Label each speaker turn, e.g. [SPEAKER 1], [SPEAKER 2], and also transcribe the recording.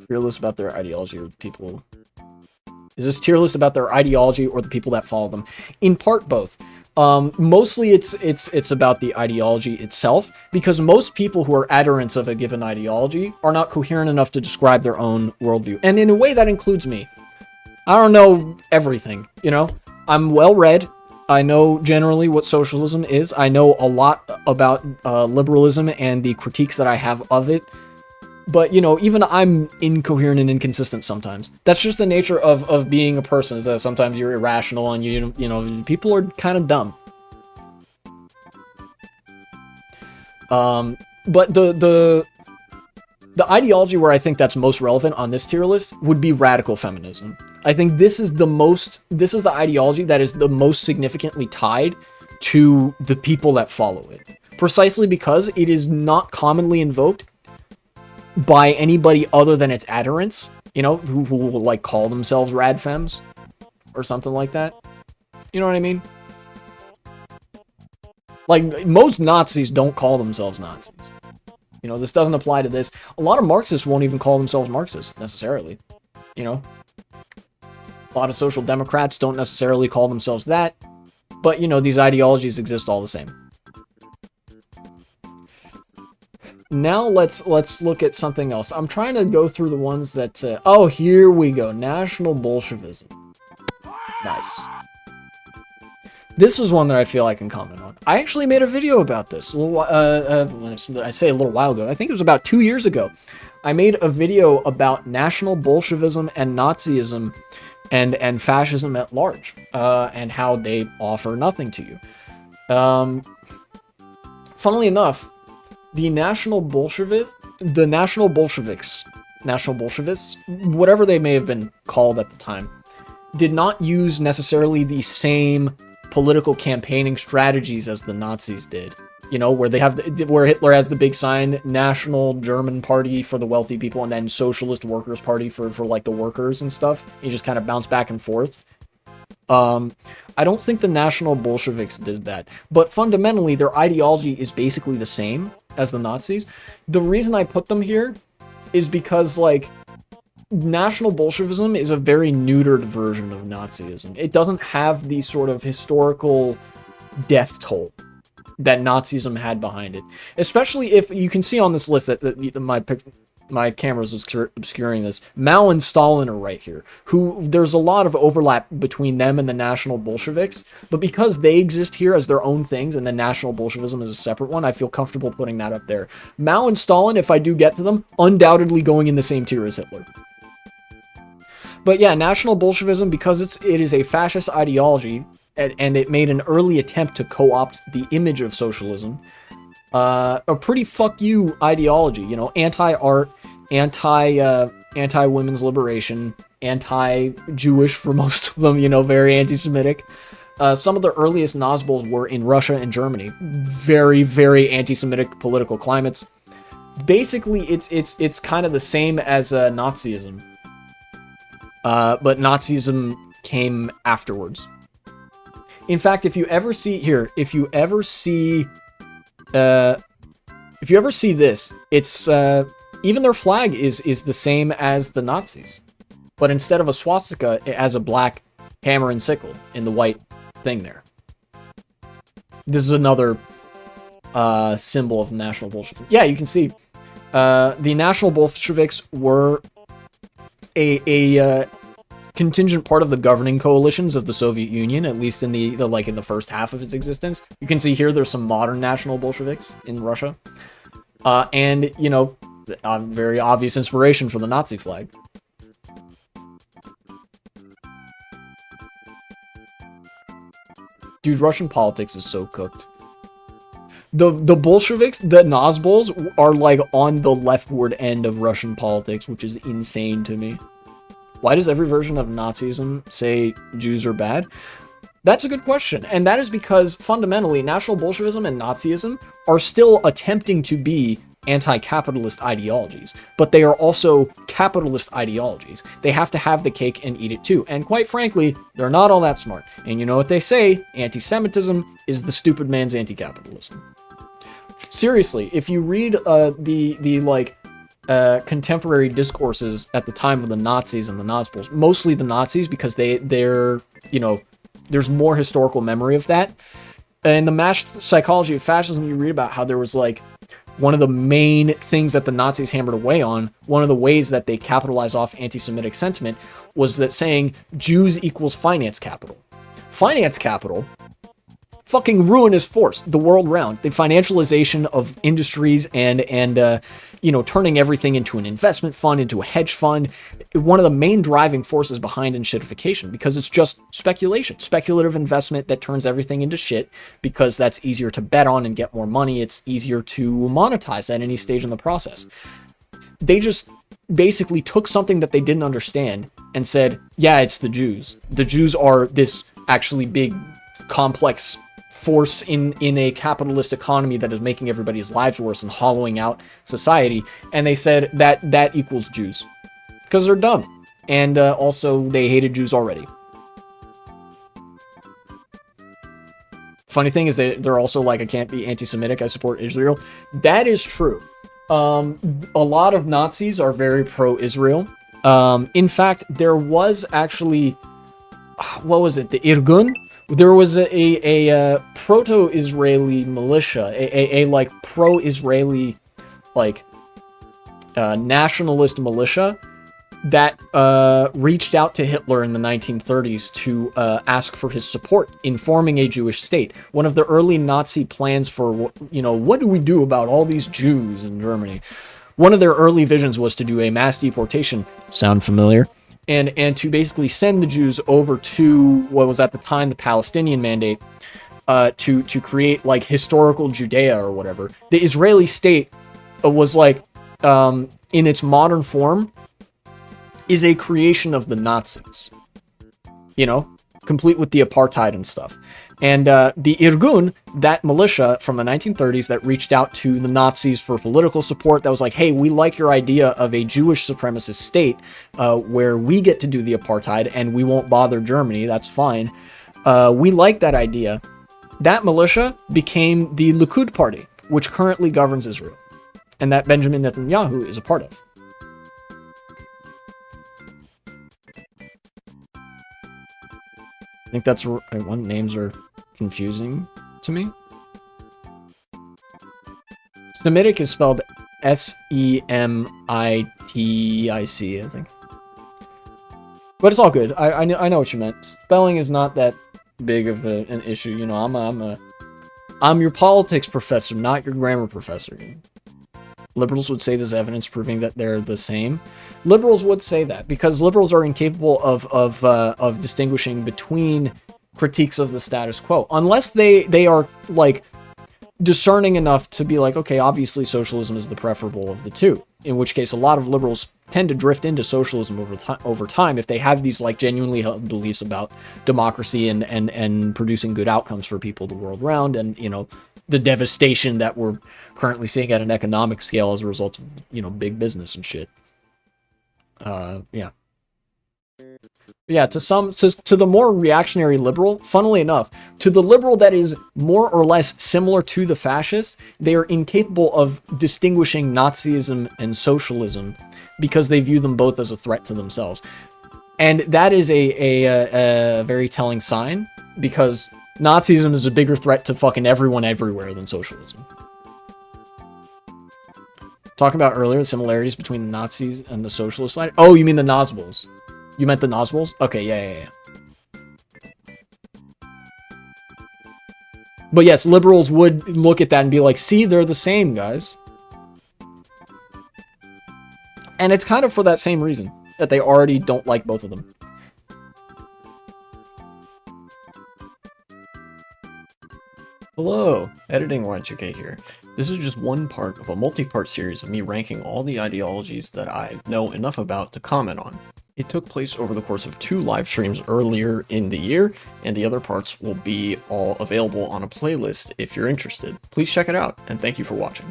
[SPEAKER 1] tier list about their ideology or the people? Is this tier list about their ideology or the people that follow them? In part, both. Mostly it's about the ideology itself, because most people who are adherents of a given ideology are not coherent enough to describe their own worldview. And in a way, that includes me. I don't know everything, you know? I'm well-read. I know generally what socialism is. I know a lot about liberalism and the critiques that I have of it. But, you know, even I'm incoherent and inconsistent sometimes. That's just the nature of being a person, is that sometimes you're irrational and you know, people are kind of dumb. But the ideology where I think that's most relevant on this tier list would be radical feminism. I think this is the ideology that is the most significantly tied to the people that follow it. Precisely because it is not commonly invoked by anybody other than its adherents, you know, who will like call themselves rad femmes or something like that. You know what I mean? Like, most Nazis don't call themselves Nazis. You know, this doesn't apply to this. A lot of Marxists won't even call themselves Marxists, necessarily. You know? A lot of social democrats don't necessarily call themselves that. But, you know, these ideologies exist all the same. Now let's look at something else. I'm trying to go through the ones that... oh, here we go. National Bolshevism. Nice. This is one that I feel I can comment on. I actually made a video about this. I say a little while ago. I think it was about 2 years ago. I made a video about National Bolshevism and Nazism and fascism at large. And how they offer nothing to you. Funnily enough, the National Bolsheviks, whatever they may have been called at the time, did not use necessarily the same political campaigning strategies as the Nazis did. You know, where where Hitler has the big sign, National German Party for the wealthy people, and then Socialist Workers' Party for like the workers and stuff. You just kind of bounce back and forth. I don't think the National Bolsheviks did that, but fundamentally their ideology is basically the same as the Nazis. The reason I put them here is because, like, National Bolshevism is a very neutered version of Nazism. It doesn't have the sort of historical death toll that Nazism had behind it. Especially if you can see on this list that my camera's obscuring this. Mao and Stalin are right here. There's a lot of overlap between them and the National Bolsheviks, but because they exist here as their own things and the National Bolshevism is a separate one, I feel comfortable putting that up there. Mao and Stalin, if I do get to them, undoubtedly going in the same tier as Hitler. But yeah, National Bolshevism, because it is a fascist ideology, and it made an early attempt to co-opt the image of socialism, a pretty fuck you ideology, you know, anti-art, anti-women's liberation, anti-Jewish for most of them, you know, very anti-Semitic. Some of the earliest Nazism were in Russia and Germany. Very, very anti-Semitic political climates. Basically, it's kind of the same as Nazism. But Nazism came afterwards. In fact, if you ever see this, it's even their flag is the same as the Nazis, but instead of a swastika, it has a black hammer and sickle in the white thing there. This is another symbol of National Bolshevism. Yeah, you can see the National Bolsheviks were a contingent part of the governing coalitions of the Soviet Union, at least in the first half of its existence. You can see here there's some modern National Bolsheviks in Russia. And, you know, a very obvious inspiration for the Nazi flag. Dude, Russian politics is so cooked. The Bolsheviks, the Nazbols, are like on the leftward end of Russian politics, which is insane to me. Why does every version of Nazism say Jews are bad? That's a good question, and that is because fundamentally National Bolshevism and Nazism are still attempting to be anti-capitalist ideologies, but they are also capitalist ideologies. They have to have the cake and eat it too, and quite frankly, they're not all that smart. And you know what they say, anti-Semitism is the stupid man's anti-capitalism. Seriously, if you read the contemporary discourses at the time of the Nazis and the Nazis, mostly the Nazis, because they're, you know, there's more historical memory of that. And the mass psychology of fascism, you read about how there was like one of the main things that the Nazis hammered away on, one of the ways that they capitalized off anti-Semitic sentiment, was that saying Jews equals finance capital. Finance capital, fucking ruinous force the world around. The financialization of industries and you know, turning everything into an investment fund, into a hedge fund. One of the main driving forces behind shitification, because it's just speculation, speculative investment that turns everything into shit, because that's easier to bet on and get more money. It's easier to monetize at any stage in the process. They just basically took something that they didn't understand and said, yeah, it's the Jews. The Jews are this actually big, complex force in a capitalist economy that is making everybody's lives worse and hollowing out society. And they said that equals Jews, because they're dumb. And also, they hated Jews already. Funny thing is, they're also like, I can't be anti-Semitic, I support Israel. That is true. A lot of Nazis are very pro-Israel. In fact, there was actually, what was it, the Irgun? There was a proto-Israeli militia, a like pro-Israeli, like, nationalist militia that reached out to Hitler in the 1930s to ask for his support in forming a Jewish state. One of the early Nazi plans for, you know, what do we do about all these Jews in Germany? One of their early visions was to do a mass deportation. Sound familiar? And to basically send the Jews over to what was at the time the Palestinian Mandate, to create like historical Judea or whatever. The Israeli state was like, in its modern form, is a creation of the Nazis, you know, complete with the apartheid and stuff. And the Irgun, that militia from the 1930s that reached out to the Nazis for political support, that was like, hey, we like your idea of a Jewish supremacist state where we get to do the apartheid and we won't bother Germany, that's fine. We like that idea. That militia became the Likud party, which currently governs Israel, and that Benjamin Netanyahu is a part of. I think that's one. Names are confusing to me. Semitic is spelled S-E-M-I-T-I-C, I think. But it's all good. I know what you meant. Spelling is not that big of an issue. You know, I'm your politics professor, not your grammar professor. Liberals would say there's evidence proving that they're the same. Liberals would say that because liberals are incapable of distinguishing between critiques of the status quo, unless they are like discerning enough to be like, okay, obviously socialism is the preferable of the two. In which case, a lot of liberals tend to drift into socialism over time if they have these like genuinely held beliefs about democracy and producing good outcomes for people the world around, and you know, the devastation that we're currently seeing at an economic scale as a result of, you know, big business and shit. Yeah. Yeah, to the more reactionary liberal, funnily enough, to the liberal that is more or less similar to the fascists, they are incapable of distinguishing Nazism and socialism because they view them both as a threat to themselves. And that is a very telling sign, because Nazism is a bigger threat to fucking everyone everywhere than socialism. Talking about earlier, the similarities between the Nazis and the socialist side. Oh, you mean the Nazis? You meant the Nazis? Okay, yeah. But yes, liberals would look at that and be like, see, they're the same, guys. And it's kind of for that same reason, that they already don't like both of them. Hello, Editing Y2K here. This is just one part of a multi-part series of me ranking all the ideologies that I know enough about to comment on. It took place over the course of 2 live streams earlier in the year, and the other parts will be all available on a playlist if you're interested. Please check it out, and thank you for watching.